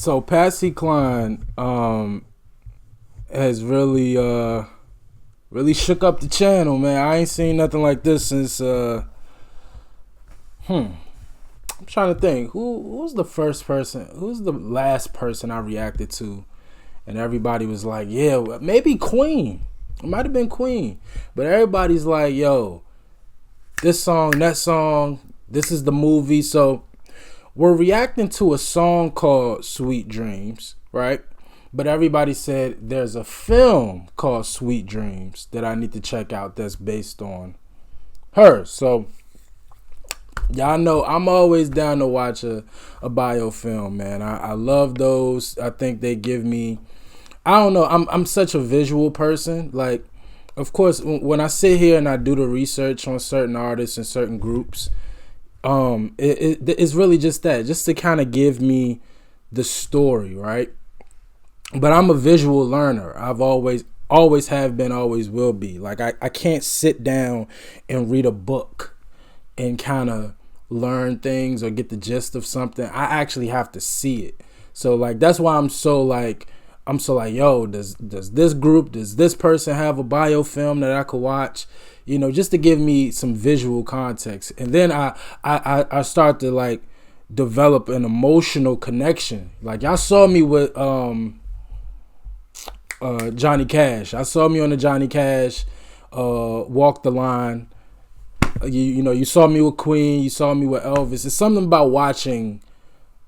So Patsy Cline has really shook up the channel, man. I ain't seen nothing like this since I'm trying to think. Who's the first person? Who's the last person I reacted to? And everybody was like, yeah, maybe Queen. It might have been Queen. But everybody's like, yo, this song, that song, this is the movie. So we're reacting to a song called Sweet Dreams, right? But everybody said there's a film called Sweet Dreams that I need to check out that's based on her. So y'all know I'm always down to watch a biofilm, man. I love those. I think they give me, I don't know, I'm such a visual person. Like, of course, when I sit here and I do the research on certain artists and certain groups, it's really just that, just to kind of give me the story, right? But I'm a visual learner. I've always have been, always will be. Like, I can't sit down and read a book and kind of learn things or get the gist of something. I actually have to see it. So like, that's why I'm so like, yo, does this group, does this person have a biofilm that I could watch? You know, just to give me some visual context. And then I start to like develop an emotional connection. Like, y'all saw me with Johnny Cash. I saw me on the Johnny Cash Walk the Line. You know, you saw me with Queen, you saw me with Elvis. It's something about watching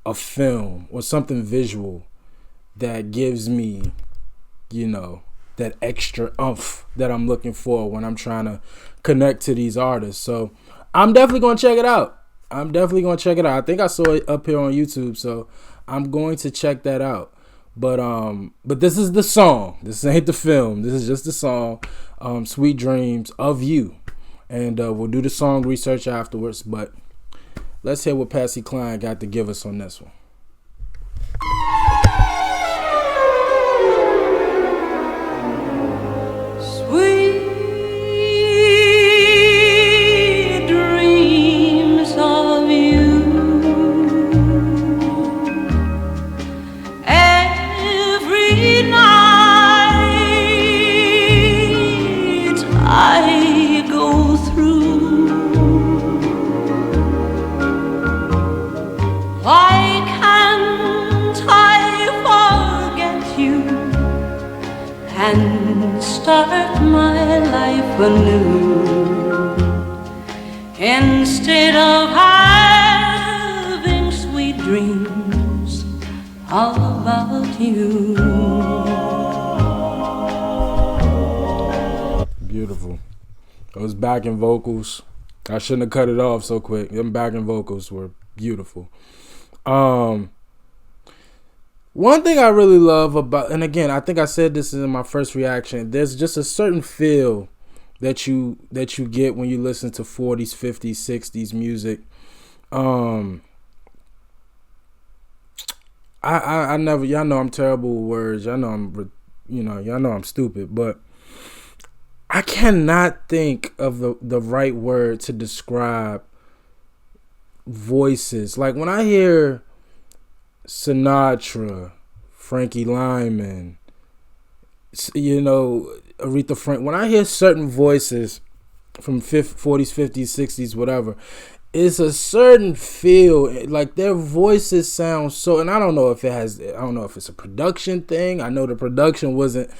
a film or something visual that gives me, you know, that extra oomph that I'm looking for when I'm trying to connect to these artists. So I'm definitely going to check it out. I think I saw it up here on YouTube, so I'm going to check that out. But this is the song. This ain't the film. This is just the song, Sweet Dreams of You. And we'll do the song research afterwards. But let's hear what Patsy Cline got to give us on this one. Sweet dreams of you. Every night I go through. Why can't I forget you and start my life anew instead of having sweet dreams about you? Beautiful. Those backing vocals, I shouldn't have cut it off so quick. Them backing vocals were beautiful. One thing I really love about, and again, I think I said this in my first reaction, there's just a certain feel that you get when you listen to 40s, 50s, 60s music. I never, y'all know I'm terrible with words. Y'all know I'm stupid, but I cannot think of the right word to describe voices. Like, when I hear Sinatra, Frankie Lyman, you know, Aretha Franklin, when I hear certain voices from 40s, 50s, 60s, whatever, it's a certain feel. Like, their voices sound so, and I don't know if it's a production thing. I know the production wasn't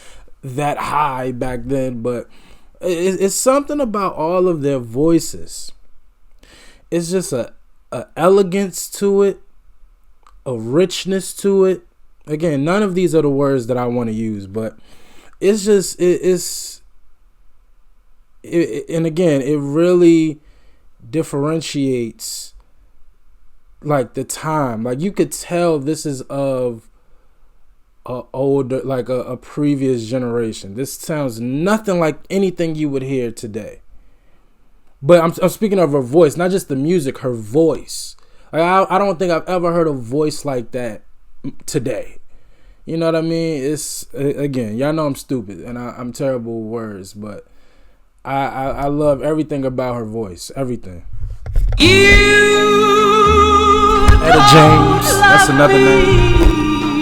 that high back then, but it's something about all of their voices. It's just a elegance to it, a richness to it. Again, none of these are the words that I want to use, but it's just and again, it really differentiates like the time. Like, you could tell this is of a older, like a previous generation. This sounds nothing like anything you would hear today. But I'm speaking of her voice, not just the music, her voice. Like, I don't think I've ever heard a voice like that today. You know what I mean? It's, again, y'all know I'm stupid and I'm terrible with words, but I love everything about her voice. Everything. You Etta James, that's another name.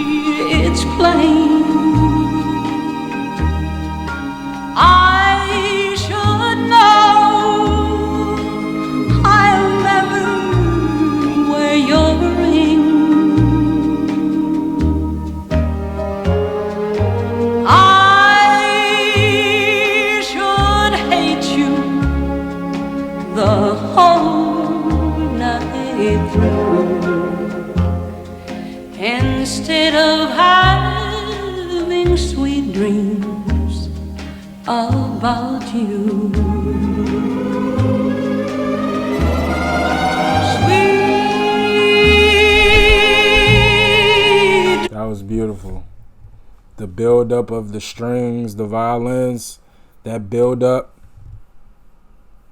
Instead of having sweet dreams about you, sweet. That was beautiful. The build up of the strings, the violins, that build up.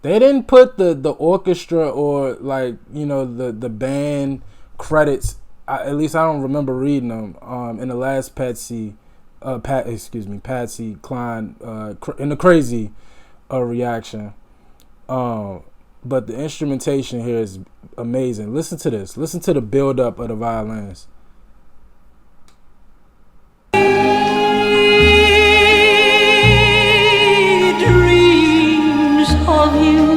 They didn't put the orchestra or like, you know, the band credits. At least I don't remember reading them in the last Patsy Cline in the Crazy reaction. But the instrumentation here is amazing. Listen to this. Listen to the build up of the violins. Dreams of you,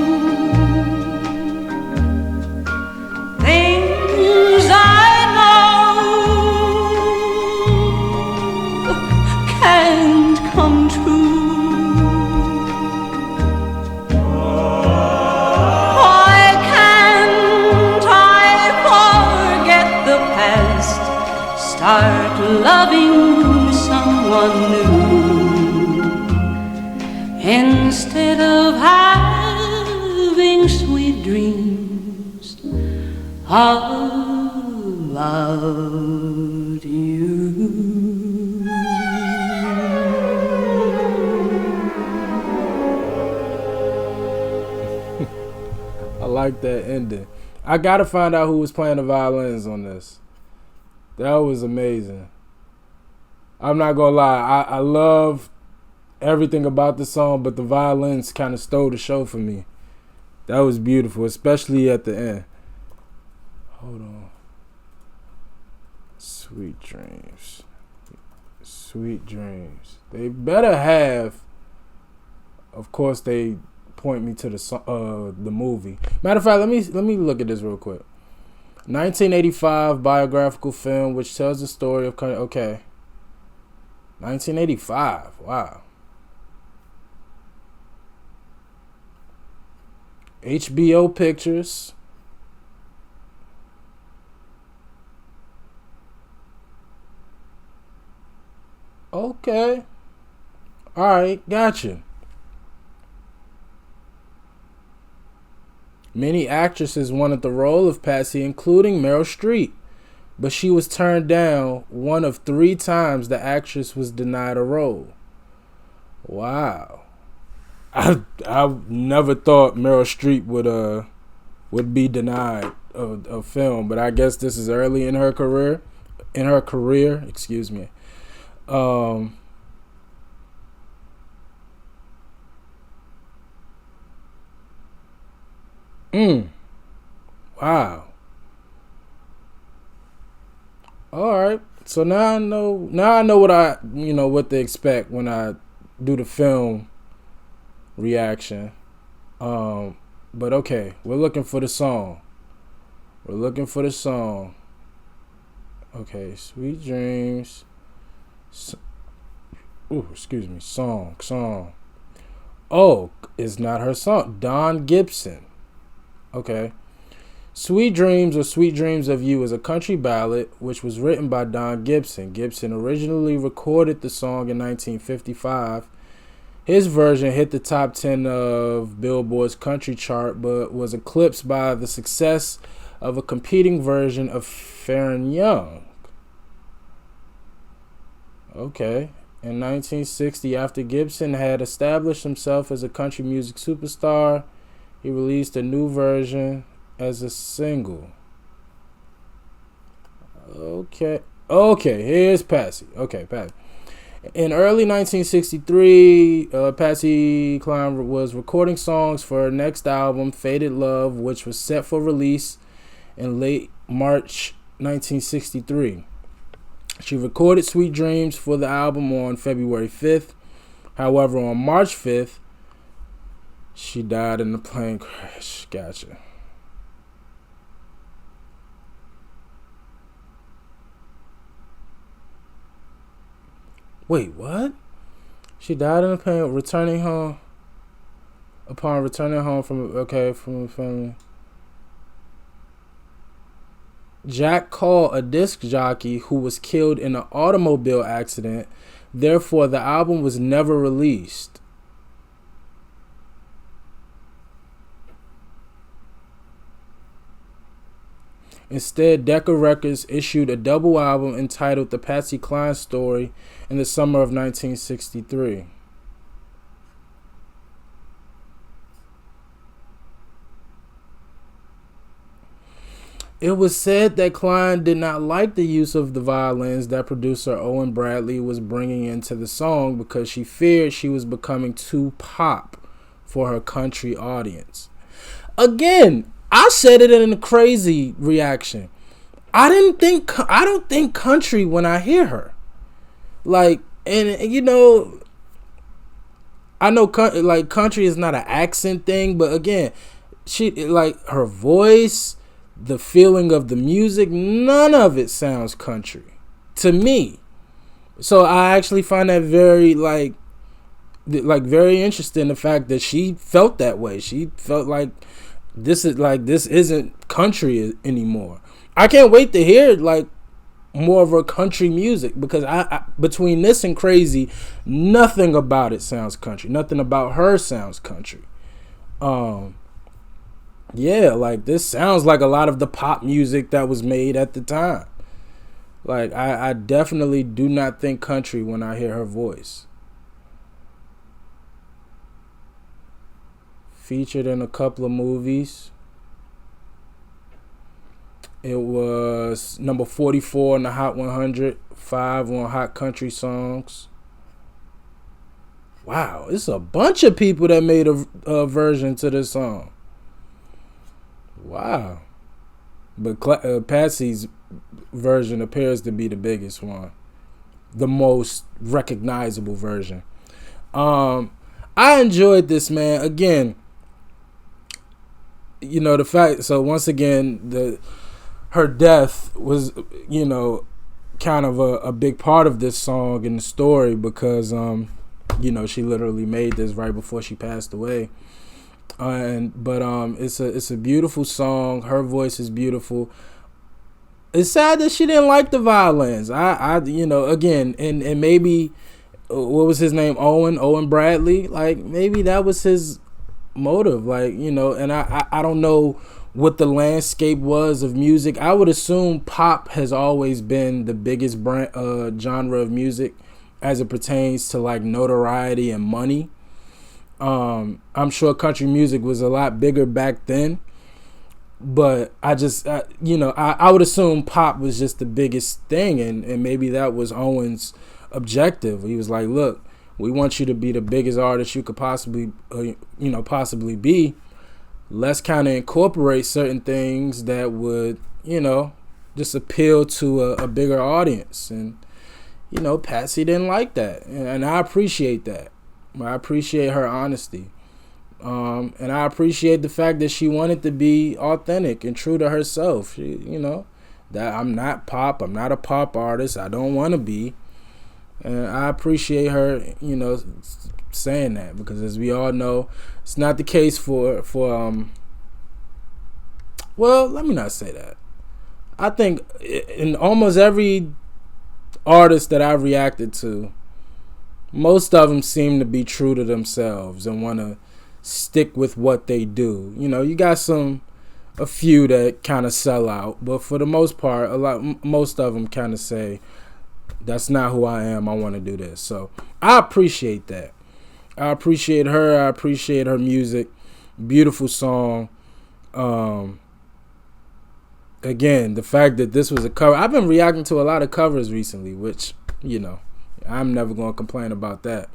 things I know can't come true. Why can't I forget the past, start loving someone new? Instead of having sweet dreams about you. I like that ending. I gotta find out who was playing the violins on this. That was amazing. I'm not gonna lie. I love everything about the song, but the violins kind of stole the show for me. That was beautiful, especially at the end. Hold on. Sweet dreams. Sweet dreams. They better have. Of course, they point me to the movie. Matter of fact, let me look at this real quick. 1985 biographical film which tells the story of 1985. Wow. HBO Pictures. Okay. Alright, gotcha. Many actresses wanted the role of Patsy, including Meryl Streep, but she was turned down one of 3 times the actress was denied a role. Wow. I never thought Meryl Streep would be denied a film, but I guess this is early in her career. Excuse me. Wow. All right. So now I know what to expect when I do the film reaction. But okay, we're looking for the song. Okay, Sweet Dreams. Excuse me. Song. Oh, it's not her song. Don Gibson. Okay. Sweet Dreams or Sweet Dreams of You is a country ballad which was written by Don Gibson. Gibson originally recorded the song in 1955. His version hit the top 10 of Billboard's country chart, but was eclipsed by the success of a competing version of Fair and Young. Okay. In 1960, after Gibson had established himself as a country music superstar, he released a new version as a single. Okay, here's Patsy. Okay, Patsy. In early 1963, Patsy Cline was recording songs for her next album, Faded Love, which was set for release in late March 1963. She recorded Sweet Dreams for the album on February 5th. However, on March 5th, she died in a plane crash. Gotcha. Wait, what? She died in a plane upon returning home from a family. Jack called a disc jockey who was killed in an automobile accident. Therefore, the album was never released. Instead, Decca Records issued a double album entitled The Patsy Cline Story in the summer of 1963. It was said that Cline did not like the use of the violins that producer Owen Bradley was bringing into the song because she feared she was becoming too pop for her country audience. Again, I said it in a crazy reaction. I don't think country when I hear her. Like, and you know, I know like country is not an accent thing, but again, she like her voice, the feeling of the music, none of it sounds country to me. So I actually find that very very interesting, the fact that she felt that way. She felt like this isn't country anymore. I can't wait to hear like more of her country music, because I between this and Crazy, nothing about it sounds country. Nothing about her sounds country. Yeah, like this sounds like a lot of the pop music that was made at the time. Like I definitely do not think country when I hear her voice. Featured in a couple of movies. It was number 44 on the Hot 100, 5 on Hot Country Songs. Wow, it's a bunch of people that made a version to this song. Wow. But Patsy's version appears to be the biggest one. The most recognizable version. I enjoyed this, man. Again, you know, the fact, so once again, her death was, you know, kind of a big part of this song and the story, because you know, she literally made this right before she passed away. But it's a beautiful song. Her voice is beautiful. It's sad that she didn't like the violins. I you know, again, and maybe what was his name? Owen Bradley. Like maybe that was his motive. Like, you know, and I don't know what the landscape was of music. I would assume pop has always been the biggest genre of music as it pertains to like notoriety and money. I'm sure country music was a lot bigger back then, but I would assume pop was just the biggest thing, and maybe that was Owen's objective. He was like, look, we want you to be the biggest artist you could possibly be. Let's kind of incorporate certain things that would, you know, just appeal to a bigger audience. And, you know, Patsy didn't like that, and I appreciate that. I appreciate her honesty. And I appreciate the fact that she wanted to be authentic and true to herself. She, you know, that I'm not pop. I'm not a pop artist. I don't want to be. And I appreciate her, you know, saying that, because as we all know, it's not the case for well, let me not say that. I think in almost every artist that I've reacted to, most of them seem to be true to themselves and want to stick with what they do. You know, you got a few that kind of sell out, but for the most part, most of them kind of say, that's not who I am. I want to do this. So I appreciate that. I appreciate her. I appreciate her music. Beautiful song. Again, the fact that this was a cover. I've been reacting to a lot of covers recently, which, you know, I'm never going to complain about that.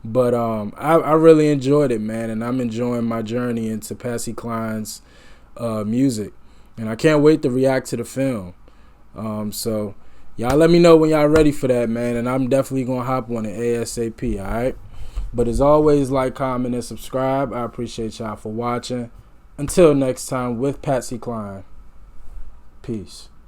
But I really enjoyed it, man, and I'm enjoying my journey into Patsy Cline's music. And I can't wait to react to the film. So y'all let me know when y'all ready for that, man, and I'm definitely going to hop on it ASAP, all right? But as always, like, comment, and subscribe. I appreciate y'all for watching. Until next time, with Patsy Cline. Peace.